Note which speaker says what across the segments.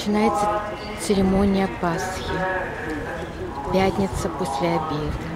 Speaker 1: начинается церемония Пасхи. Пятница после обеда.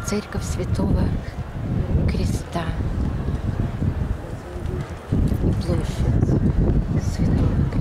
Speaker 1: Церковь Святого Креста и площадь Святого Креста.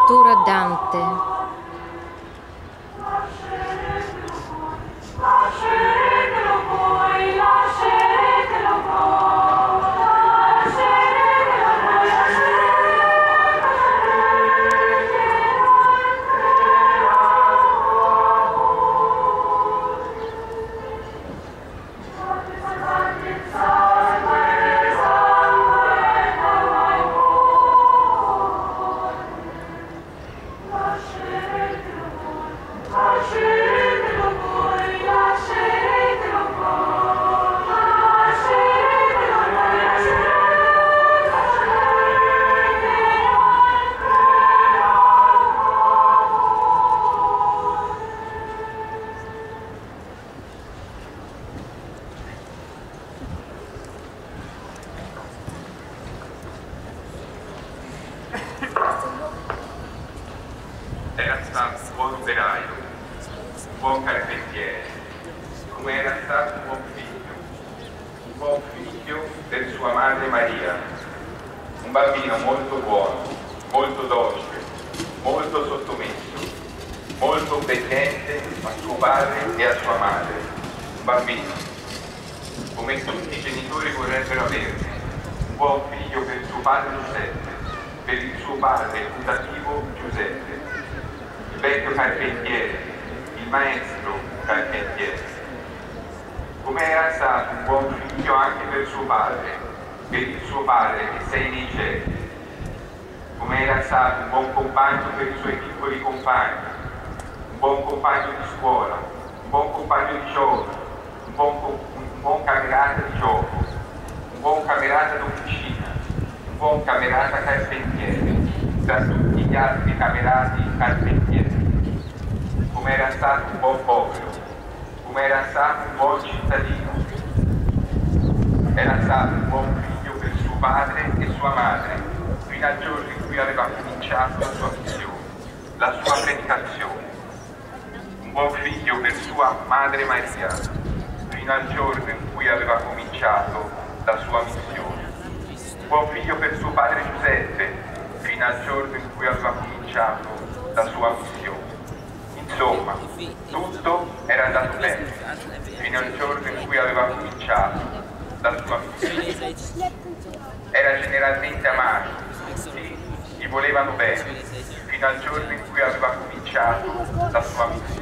Speaker 1: Скульптура Данте.
Speaker 2: Lasciate operaio, un buon carpentiere, come era stato un buon figlio per sua madre Maria, un bambino molto buono, molto docile, molto sottomesso, molto obbediente a suo padre e a sua madre, un bambino, come tutti i genitori vorrebbero averne, un buon figlio per suo padre Giuseppe, per il suo padre putativo Giuseppe, il vecchio carpentiere, il maestro carpentiere. Come era stato un buon figlio anche per suo padre, per il suo padre che sei nei cieli. Come era stato un buon compagno per i suoi piccoli compagni, un buon compagno di scuola, un buon compagno di gioco, un buon camerata di gioco, un buon camerata d'officina, un buon camerata carpentiere, tra tutti gli altri camerati carpentieri. Come era stato un buon povero, come era stato un buon cittadino. Era stato un buon figlio per suo padre e sua madre, fino al giorno in cui aveva cominciato la sua missione, la sua predicazione. Un buon figlio per sua madre Maria, fino al giorno in cui aveva cominciato la sua missione. Un buon figlio per suo padre Giuseppe, fino al giorno in cui aveva cominciato la sua missione. Insomma, tutto era andato bene, fino al giorno in cui aveva cominciato la sua missione. Era generalmente amato, sì, gli volevano bene, fino al giorno in cui aveva cominciato la sua missione.